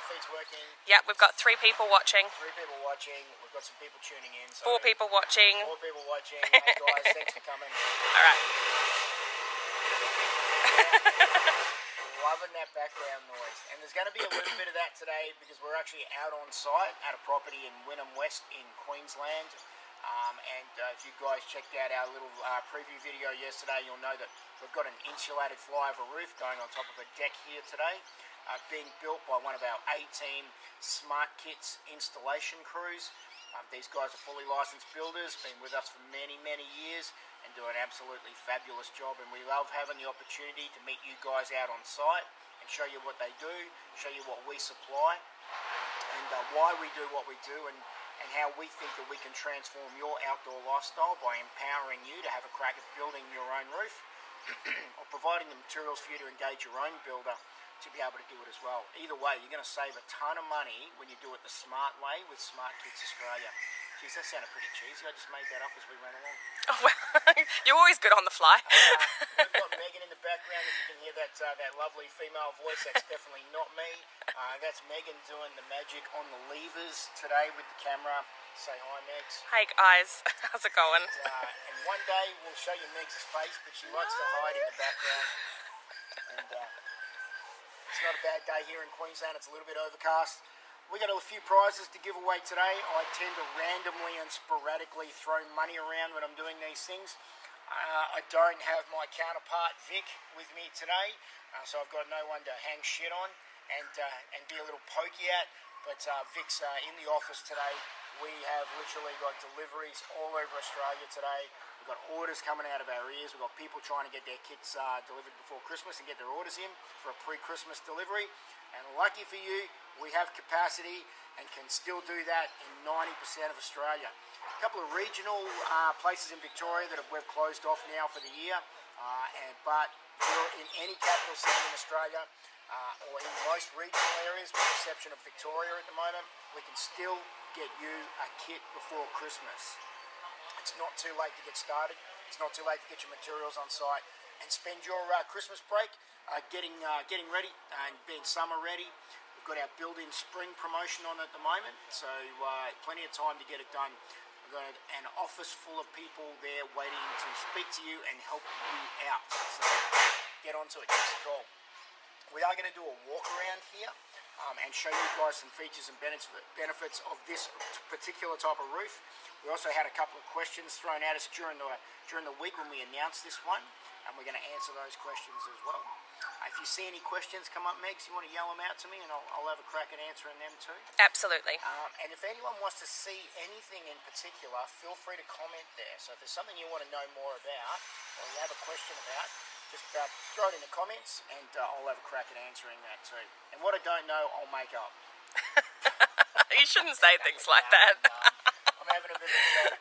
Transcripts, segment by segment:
live feed's working. Yep, we've got 3 people watching. 3 people watching. We've got some people tuning in. So 4 people watching. 4 people watching. Hey guys, thanks for coming. All right. Loving that background noise. And there's going to be a little bit of that today because we're actually out on site at a property in Wynnum West in Queensland. If you guys checked out our little preview video yesterday, you'll know that we've got an insulated flyover roof going on top of a deck here today, being built by one of our A-team Smart Kits installation crews. These guys are fully licensed builders, been with us for many, many years and do an absolutely fabulous job, and we love having the opportunity to meet you guys out on site and show you what they do, show you what we supply, and why we do what we do, and how we think that we can transform your outdoor lifestyle by empowering you to have a crack at building your own roof or providing the materials for you to engage your own builder to be able to do it as well. Either way, you're going to save a ton of money when you do it the smart way with Smart Kits Australia. Geez, that sounded pretty cheesy. I just made that up as we went along. Oh, well, you're always good on the fly. We've got Megan in the background. If you can hear that lovely female voice, that's definitely not me. That's Megan doing the magic on the levers today with the camera. Say hi, Megs. Hey guys, how's it going? And one day we'll show you Megs' face, but she likes to hide in the background. And it's not a bad day here in Queensland. It's a little bit overcast. We got a few prizes to give away today. I tend to randomly and sporadically throw money around when I'm doing these things. I don't have my counterpart Vic with me today, so I've got no one to hang shit on and be a little pokey at. But Vic's in the office today. We have literally got deliveries all over Australia today. We've got orders coming out of our ears. We've got people trying to get their kits delivered before Christmas and get their orders in for a pre-Christmas delivery. And lucky for you, we have capacity and can still do that in 90% of Australia. A couple of regional places in Victoria that we've closed off now for the year, but in any capital city in Australia or in most regional areas, with the exception of Victoria at the moment, we can still get you a kit before Christmas. It's not too late to get started. It's not too late to get your materials on site and spend your Christmas break getting ready and being summer ready. We've got our built-in spring promotion on at the moment, so plenty of time to get it done. We've got an office full of people there waiting to speak to you and help you out. So get onto it, give us a call. We are going to do a walk around here and show you guys some features and benefits of this particular type of roof. We also had a couple of questions thrown at us during the week when we announced this one, and we're going to answer those questions as well. If you see any questions come up, Megs, you want to yell them out to me, and I'll have a crack at answering them too. Absolutely. And if anyone wants to see anything in particular, feel free to comment there. So if there's something you want to know more about, or you have a question about, just throw it in the comments, and I'll have a crack at answering that too. And what I don't know, I'll make up. You shouldn't say things like that. I'm having a bit of a joke.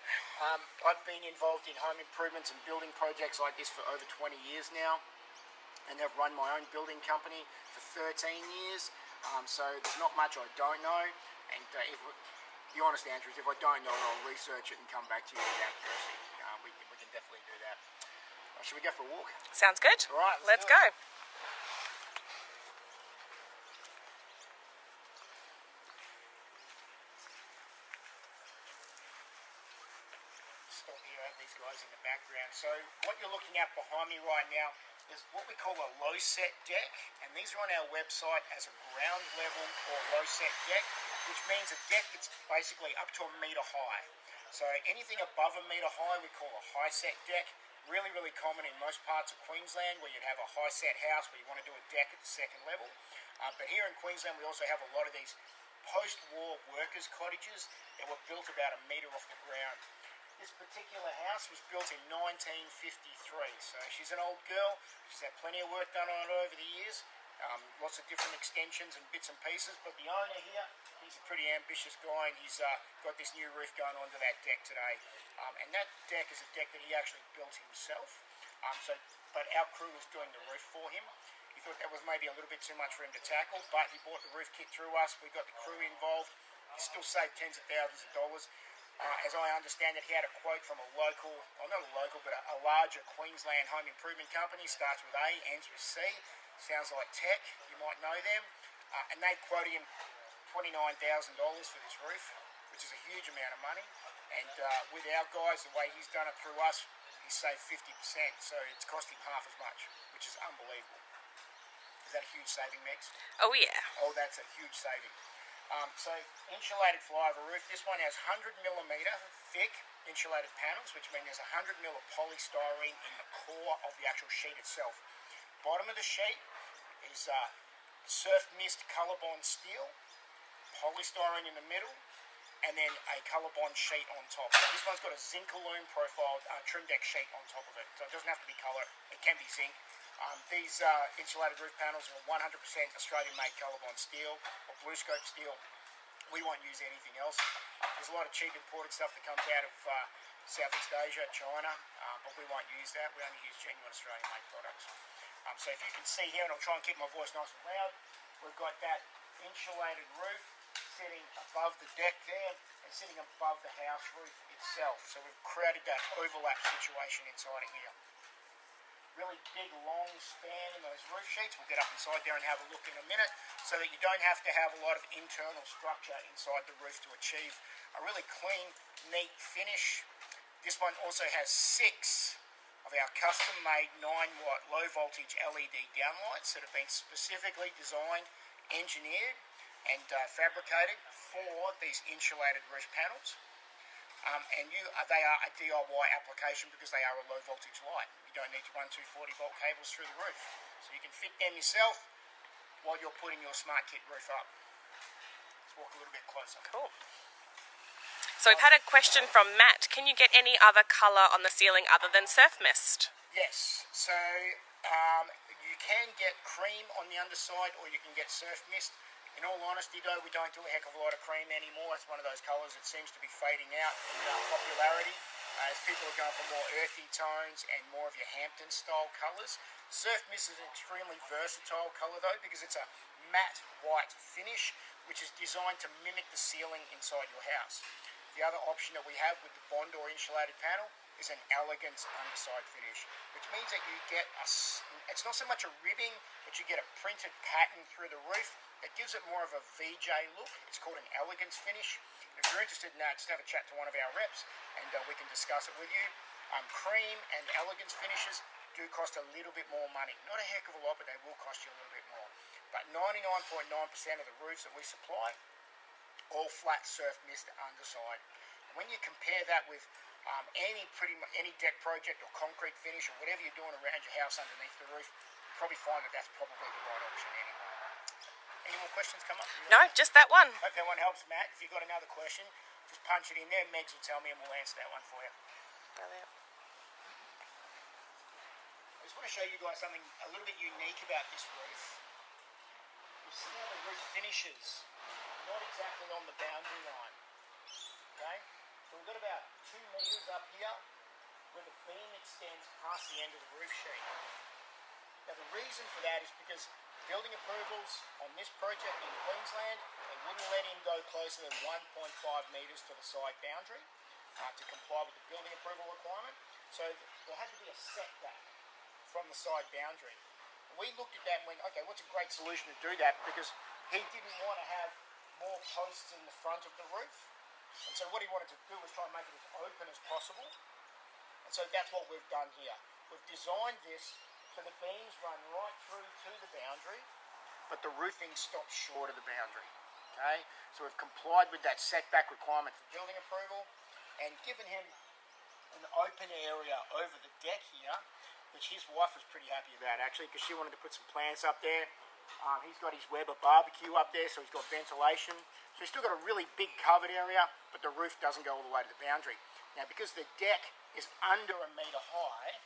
I've been involved in home improvements and building projects like this for over 20 years now, and I've run my own building company for 13 years. So there's not much I don't know, and the honest answer is if I don't know it, I'll research it and come back to you with accuracy. We can definitely do that. Should we go for a walk? Sounds good. All right, let's go. Stop here, I have these guys in the background. So what you're looking at behind me right now is what we call a low set deck, and these are on our website as a ground level or low set deck, which means a deck that's basically up to 1 metre high. So anything above 1 metre high we call a high set deck. Really, really common in most parts of Queensland where you'd have a high set house where you want to do a deck at the second level. But here in Queensland we also have a lot of these post-war workers' cottages that were built about 1 metre off the ground. This particular house was built in 1953, so she's an old girl. She's had plenty of work done on it over the years. Lots of different extensions and bits and pieces, but the owner here, he's a pretty ambitious guy, and he's got this new roof going onto that deck today. And that deck is a deck that he actually built himself. But our crew was doing the roof for him. He thought that was maybe a little bit too much for him to tackle, but he bought the roof kit through us. We got the crew involved. He still saved tens of thousands of dollars. As I understand it, he had a quote from a local, well not a local, but a larger Queensland home improvement company. Starts with A, ends with C. Sounds like Tech, you might know them. And they quoted him $29,000 for this roof, which is a huge amount of money. And with our guys, the way he's done it through us, he's saved 50%, so it's cost him half as much, which is unbelievable. Is that a huge saving, Megs? Oh, yeah. Oh, that's a huge saving. So, insulated flyover roof. This one has 100mm thick insulated panels, which means there's 100mm of polystyrene in the core of the actual sheet itself. Bottom of the sheet is surf mist color bond steel, polystyrene in the middle, and then a color bond sheet on top. Now, this one's got a zinc aluminum profiled trim deck sheet on top of it, so it doesn't have to be color. It can be zinc. These insulated roof panels are 100% Australian-made color bond steel or blue scope steel. We won't use anything else. There's a lot of cheap imported stuff that comes out of Southeast Asia, China, but we won't use that. We only use genuine Australian-made products. So if you can see here, and I'll try and keep my voice nice and loud, we've got that insulated roof sitting above the deck there and sitting above the house roof itself. So we've created that overlap situation inside of here. Really big, long span in those roof sheets. We'll get up inside there and have a look in a minute, so that you don't have to have a lot of internal structure inside the roof to achieve a really clean, neat finish. This one also has 6 of our custom-made 9-watt low-voltage LED downlights that have been specifically designed, engineered, and fabricated for these insulated roof panels. And they are a DIY application because they are a low voltage light. You don't need to run 240 volt cables through the roof. So you can fit them yourself while you're putting your Smart Kit roof up. Let's walk a little bit closer. Cool. So we've had a question from Matt. Can you get any other colour on the ceiling other than surf mist? Yes. So you can get cream on the underside, or you can get surf mist. In all honesty, though, we don't do a heck of a lot of cream anymore. It's one of those colours that seems to be fading out in popularity as people are going for more earthy tones and more of your Hampton-style colours. Surf mist is an extremely versatile colour, though, because it's a matte white finish, which is designed to mimic the ceiling inside your house. The other option that we have with the bond or insulated panel is an elegant underside finish, which means that you get it's not so much a ribbing, but you get a printed pattern through the roof. It gives it more of a VJ look. It's called an elegance finish. If you're interested in that, just have a chat to one of our reps and we can discuss it with you. Cream and elegance finishes do cost a little bit more money. Not a heck of a lot, but they will cost you a little bit more. But 99.9% of the roofs that we supply, all flat surf mist underside. And when you compare that with any deck project or concrete finish or whatever you're doing around your house underneath the roof, you probably find that that's probably the right option anyway. Any more questions come up? No, just that one. Hope that one helps, Matt. If you've got another question, just punch it in there. Megs will tell me and we'll answer that one for you. Brilliant. I just want to show you guys something a little bit unique about this roof. You see how the roof finishes not exactly on the boundary line. Okay? So we've got about 2 metres up here where the beam extends past the end of the roof sheet. Now the reason for that is because building approvals on this project in Queensland, they wouldn't let him go closer than 1.5 metres to the side boundary to comply with the building approval requirement. So there had to be a setback from the side boundary. And we looked at that and went, okay, what's a great solution to do that? Because he didn't want to have more posts in the front of the roof. And so what he wanted to do was try and make it as open as possible. And so that's what we've done here. We've designed this so the beams run right through to the boundary, but the roofing stops short of the boundary. Okay, so we've complied with that setback requirement for building approval and given him an open area over the deck here, which his wife was pretty happy about actually, because she wanted to put some plants up there. He's got his Weber barbecue up there, so he's got ventilation. So he's still got a really big covered area, but the roof doesn't go all the way to the boundary. Now, because the deck is under 1 metre high,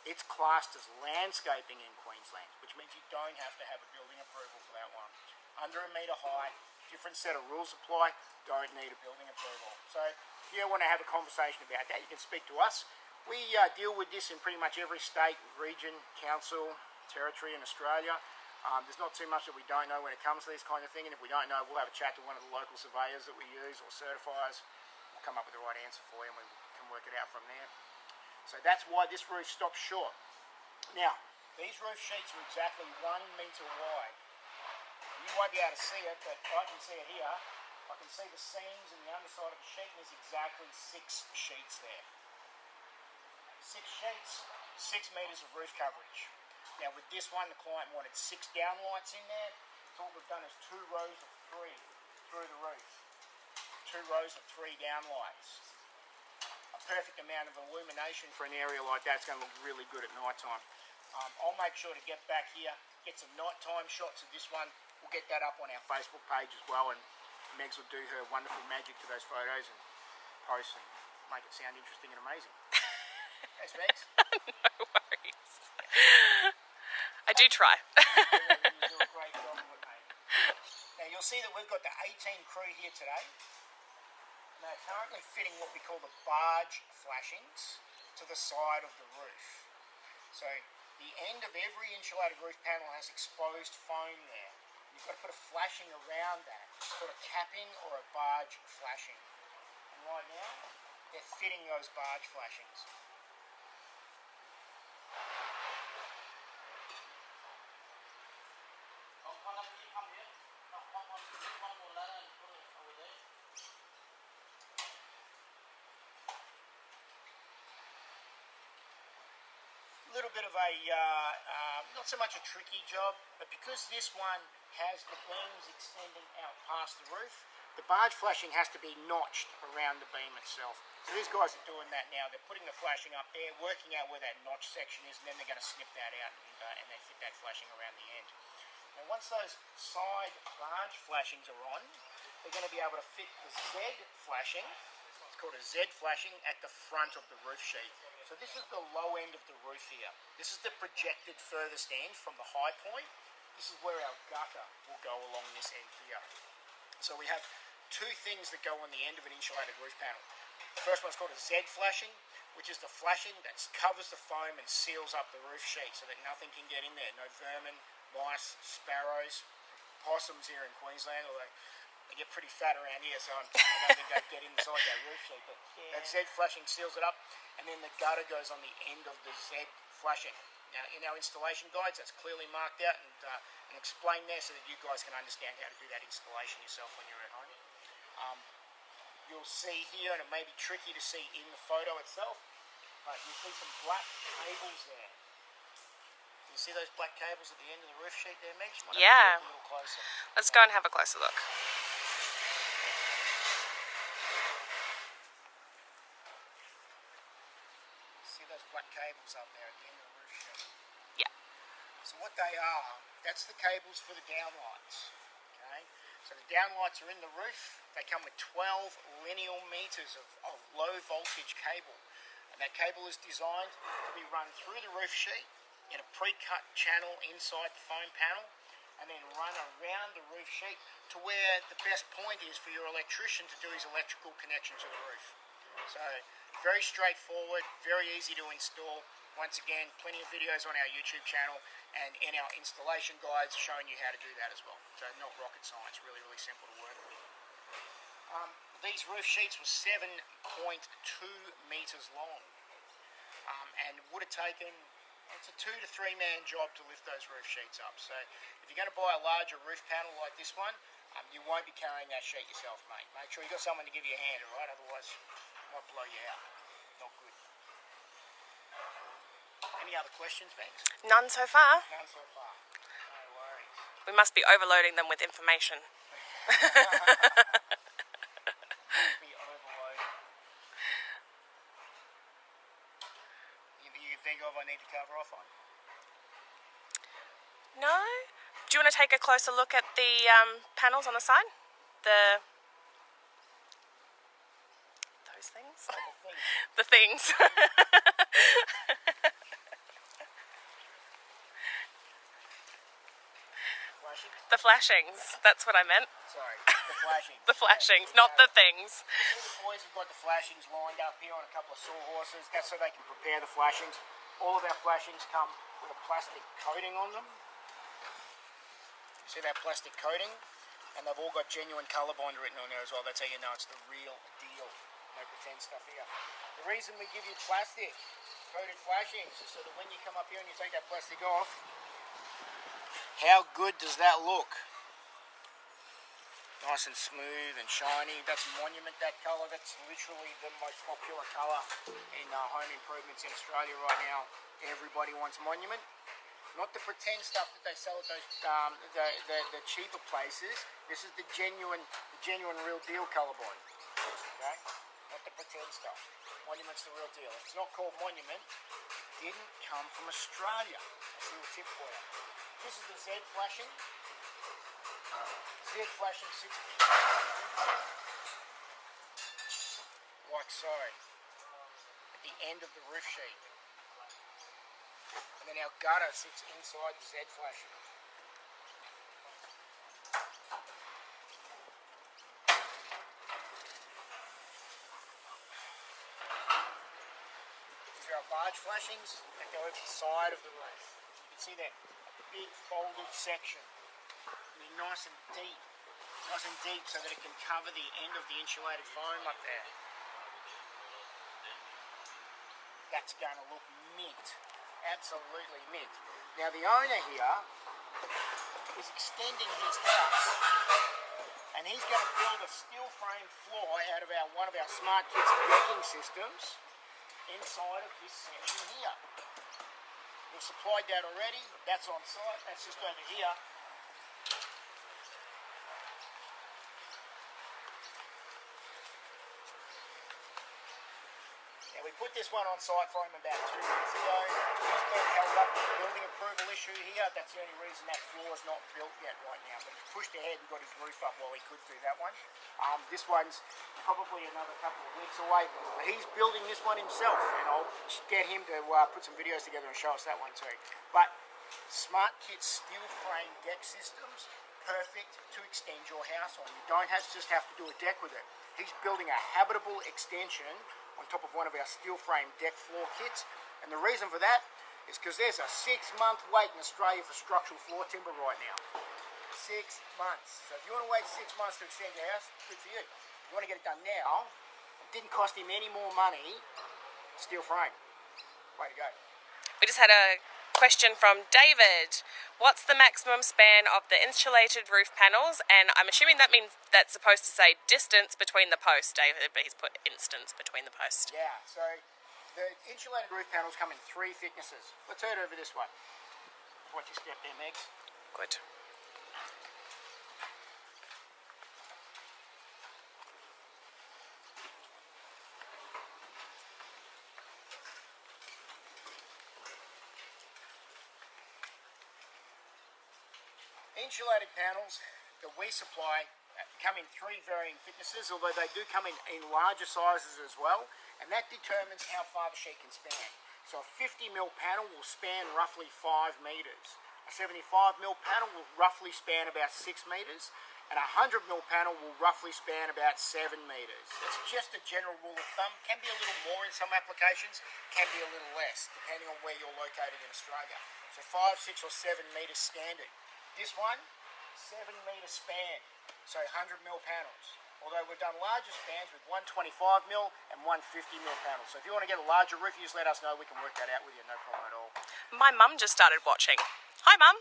it's classed as landscaping in Queensland, which means you don't have to have a building approval for that one. Under 1 metre high, different set of rules apply, don't need a building approval. So if you want to have a conversation about that, you can speak to us. We deal with this in pretty much every state, region, council, territory in Australia. There's not too much that we don't know when it comes to this kind of thing, and if we don't know, we'll have a chat to one of the local surveyors that we use or certifiers. We'll come up with the right answer for you and we can work it out from there. So that's why this roof stops short. Now, these roof sheets are exactly 1 metre wide. You won't be able to see it, but I can see it here. I can see the seams and the underside of the sheet, and there's exactly 6 sheets there. 6 sheets, 6 metres of roof coverage. Now with this one, the client wanted 6 downlights in there, so what we've done is 2 rows of 3 through the roof. 2 rows of 3 downlights. A perfect amount of illumination for an area like that. It's going to look really good at night time. I'll make sure to get back here, get some nighttime shots of this one. We'll get that up on our Facebook page as well, and Megs will do her wonderful magic to those photos and post and make it sound interesting and amazing. Thanks, Megs. No worries. I do try. You do a great job of it, mate. Now you'll see that we've got the 18 crew here today. And they're currently fitting what we call the barge flashings to the side of the roof. So the end of every insulated roof panel has exposed foam there. You've got to put a flashing around that. It's called a capping or a barge flashing. And right now, they're fitting those barge flashings. A little bit of a, not so much a tricky job, but because this one has the beams extending out past the roof, the barge flashing has to be notched around the beam itself. So these guys are doing that now. They're putting the flashing up there, working out where that notch section is, and then they're going to snip that out and then fit that flashing around the end. Now once those side barge flashings are on, they're going to be able to fit the Zed flashing. It's called a Zed flashing at the front of the roof sheet. So this is the low end of the roof here. This is the projected furthest end from the high point. This is where our gutter will go along this end here. So we have 2 things that go on the end of an insulated roof panel. The first one's called a Zed flashing, which is the flashing that covers the foam and seals up the roof sheet so that nothing can get in there. No vermin, mice, sparrows, possums here in Queensland, although they get pretty fat around here, so I don't think they get inside that roof sheet. But that Zed flashing seals it up, and then the gutter goes on the end of the Zed flashing. Now, in our installation guides, that's clearly marked out and explained there so that you guys can understand how to do that installation yourself when you're at home. You'll see here, and it may be tricky to see in the photo itself, but you'll see some black cables there. You see those black cables at the end of the roof sheet there, Megs? Yeah. A little closer. Let's go and have a closer look. See those black cables up there at the end of the roof sheet? Yeah. So what they are, that's the cables for the downlights. Okay? So the downlights are in the roof. They come with 12 linear meters of low voltage cable. And that cable is designed to be run through the roof sheet in a pre-cut channel inside the foam panel, and then run around the roof sheet to where the best point is for your electrician to do his electrical connection to the roof. So very straightforward, very easy to install. Once again, plenty of videos on our YouTube channel and in our installation guides showing you how to do that as well. So not rocket science, really, really simple to work with. These roof sheets were 7.2 meters long, and would have taken, it's a 2 to 3 man job to lift those roof sheets up. So if you're going to buy a larger roof panel like this one, you won't be carrying that sheet yourself, mate. Make sure you've got someone to give you a hand, all right? Otherwise, it might blow you out. Not good. Any other questions, Megs? None so far. None so far. No worries. We must be overloading them with information. Be overloaded. You think of I need to cover off on? No? Do you want to take a closer look at the panels on the side? Those things? The things. Flashing? The flashings. That's what I meant. Sorry, the flashing. The flashings, not the things. You see the boys have got the flashings lined up here on a couple of sawhorses. That's so they can prepare the flashings. All of our flashings come with a plastic coating on them. See that plastic coating? And they've all got genuine colour bond written on there as well. That's how you know it's the real deal. No pretend stuff here. The reason we give you plastic coated flashings is so that when you come up here and you take that plastic off, how good does that look? Nice and smooth and shiny. That's Monument, that colour. That's literally the most popular colour in home improvements in Australia right now. Everybody wants Monument. Not the pretend stuff that they sell at those the cheaper places. This is the genuine real deal colour body. Okay? Not the pretend stuff. Monument's the real deal. If it's not called Monument, it didn't come from Australia. That's a little tip for you. This is the Zed Flashing. Zed Flashing sits like so, at the end of the roof sheet. And then our gutter sits inside the Zed Flashing. These are our barge flashings that go over the side of the roof. You can see that big folded section. Be nice and deep so that it can cover the end of the insulated foam up there. That's going to look mint, absolutely mint. Now the owner here is extending his house, and he's going to build a steel frame floor out of one of our Smart Kits decking systems inside of this section here. We've supplied that already. That's on site. That's just over here. We put this one on site for him about 2 weeks ago. He's been held up with a building approval issue here. That's the only reason that floor's not built yet right now. But he's pushed ahead and got his roof up while he could do that one. This one's probably another couple of weeks away. But he's building this one himself, and I'll get him to put some videos together and show us that one too. But Smart Kit steel frame deck systems, perfect to extend your house on. You don't just have to do a deck with it. He's building a habitable extension on top of one of our steel frame deck floor kits, and the reason for that is because there's a 6-month wait in Australia for structural floor timber right now. 6 months. So if you want to wait 6 months to extend your house, good for you. If you want to get it done now, it didn't cost him any more money. Steel frame. Way to go. We just had a question from David. What's the maximum span of the insulated roof panels? And I'm assuming that means that's supposed to say distance between the posts, David, but he's put instance between the posts. Yeah, so the insulated roof panels come in 3 thicknesses. Let's head over this one. Watch your step there, Megs. Good. Insulated panels that we supply come in 3 varying thicknesses, although they do come in larger sizes as well, and that determines how far the sheet can span. So a 50mm panel will span roughly 5 metres. A 75mm panel will roughly span about 6 metres, and a 100mm panel will roughly span about 7 metres. It's just a general rule of thumb. Can be a little more in some applications, can be a little less, depending on where you're located in Australia. So 5, 6 or 7 metres standard. This one, 7-metre span, so 100mm panels. Although we've done larger spans with 125mm and 150mm panels. So if you want to get a larger roof, you just let us know. We can work that out with you, no problem at all. My mum just started watching. Hi, Mum.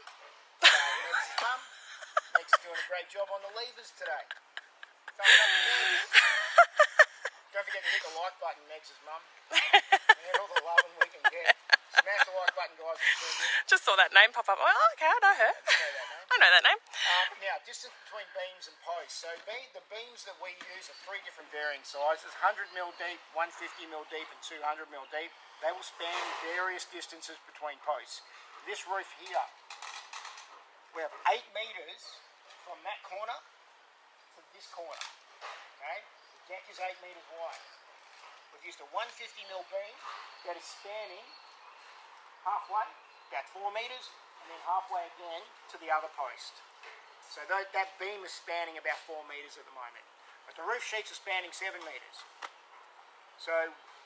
Meg's mum. Meg's doing a great job on the levers today. Thumbs up to Megs. Don't forget to hit the like button, Meg's mum. And all the loving we can get. Smash the like button, guys. Just saw that name pop up. Oh, okay, I know her. I know that name. Now, distance between beams and posts. So the beams that we use are 3 different varying sizes, 100mm deep, 150mm deep, and 200mm deep. They will span various distances between posts. This roof here, we have 8 metres from that corner to this corner. Okay? The deck is 8 metres wide. We've used a 150mm beam that is spanning halfway, about 4 metres, and then halfway again to the other post. So that beam is spanning about 4 metres at the moment. But the roof sheets are spanning 7 metres. So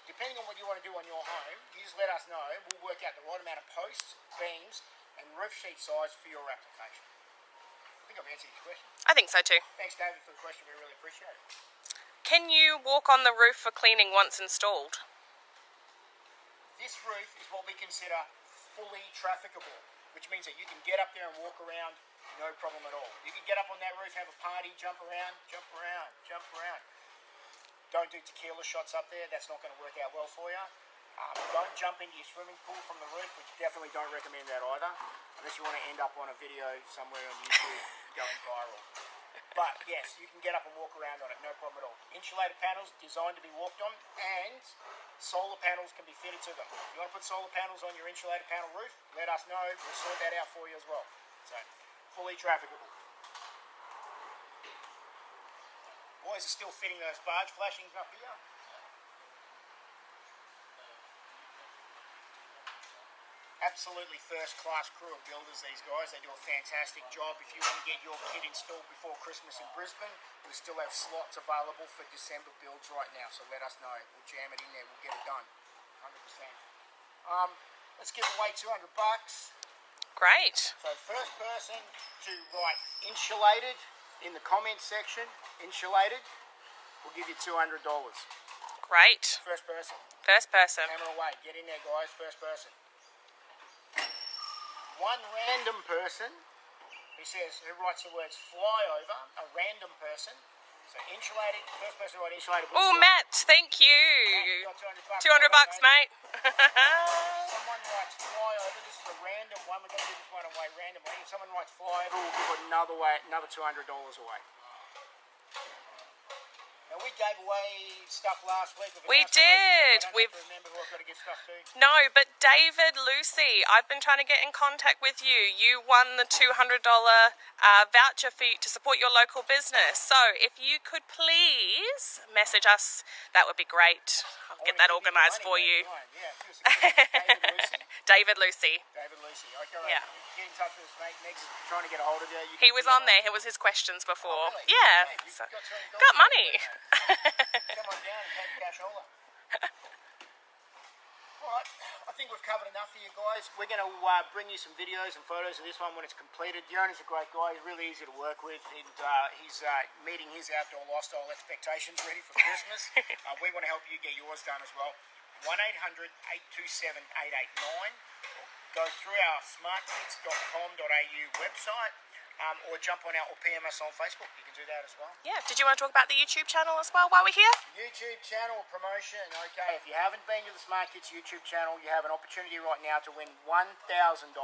depending on what you want to do on your home, you just let us know. We'll work out the right amount of posts, beams, and roof sheet size for your application. I think I've answered your question. I think so too. Thanks, David, for the question. We really appreciate it. Can you walk on the roof for cleaning once installed? This roof is what we consider fully trafficable, which means that you can get up there and walk around No problem at all. You can get up on that roof, have a party, jump around, jump around, jump around. Don't do tequila shots up there. That's not going to work out well for you. Don't jump into your swimming pool from the roof, which definitely don't recommend that either, unless you want to end up on a video somewhere on YouTube going viral. But yes, you can get up and walk around on it, no problem at all. Insulated panels designed to be walked on, and solar panels can be fitted to them. If you want to put solar panels on your insulated panel roof, let us know. We'll sort that out for you as well. So, fully trafficable. Boys are still fitting those barge flashings up here. Absolutely first-class crew of builders, these guys. They do a fantastic job. If you want to get your kit installed before Christmas in Brisbane, we still have slots available for December builds right now, so let us know. We'll jam it in there. We'll get it done. 100%. Let's give away $200. Great. So first person to write insulated in the comments section, insulated, we'll give you $200. Great. First person. First person. Hammer away. Get in there, guys. First person. One random person who writes the words flyover, a random person. So insulated, first person to write insulated. Oh, Matt, thank you. Matt, you got $200, mate. Someone writes flyover. This is a random one. We're going to give this one away randomly. If someone writes flyover, we'll give another $200 away. Now, we gave away stuff last week. We did. We've remember who I've got to give stuff to. No, but David, Lucy, I've been trying to get in contact with you. You won the $200 voucher for you to support your local business. So if you could please message us, that would be great. I'll get that organised for you. Yeah, David, Lucy. David Lucy. Okay, Yeah. Get in touch with us, mate. Meg's trying to get a hold of you. He was on there. It was his questions before. Oh, really? Yeah. You've So, got $200 got money. Come on down and take the cashola. Alright, I think we've covered enough for you guys. We're going to bring you some videos and photos of this one when it's completed. The owner's a great guy. He's really easy to work with. And he's meeting his outdoor lifestyle expectations ready for Christmas. We want to help you get yours done as well. 1-800-827-889. Go through our smartkits.com.au website. Or jump on or PM us on Facebook. You can do that as well. Yeah. Did you want to talk about the YouTube channel as well while we're here? YouTube channel promotion. Okay, if you haven't been to the Smart Kids YouTube channel, you have an opportunity right now to win $1,000.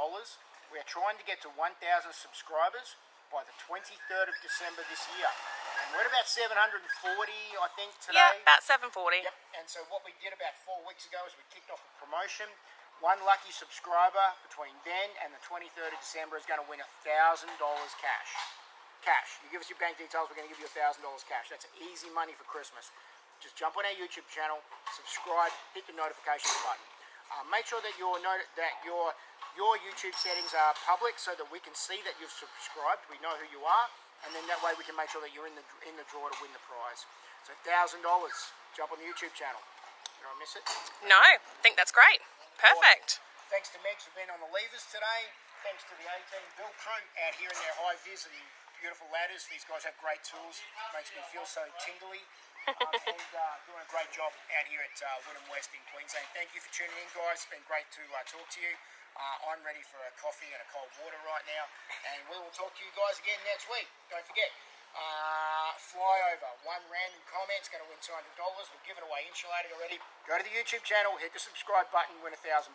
We're trying to get to 1,000 subscribers by the 23rd of December this year. And we're at about 740, I think, today. Yeah, about 740. Yep. And so what we did about 4 weeks ago is we kicked off a promotion. One lucky subscriber between then and the 23rd of December is going to win $1,000 cash. Cash. You give us your bank details, we're going to give you $1,000 cash. That's easy money for Christmas. Just jump on our YouTube channel, subscribe, hit the notifications button. Make sure that your YouTube settings are public so that we can see that you've subscribed. We know who you are, and then that way we can make sure that you're in the draw to win the prize. So $1,000. Jump on the YouTube channel. Did I miss it? No, I think that's great. Perfect. Awesome. Thanks to Megs for being on the levers today. Thanks to the 18 build crew out here in their high vis and beautiful ladders. These guys have great tools. Makes me feel so tingly. And doing a great job out here at Wynnum West in Queensland. Thank you for tuning in, guys. It's been great to talk to you. I'm ready for a coffee and a cold water right now. And we will talk to you guys again next week. Don't forget. Flyover, one random comment's going to win $200. We've given away insulated already. Go to the YouTube channel, hit the subscribe button, win $1,000.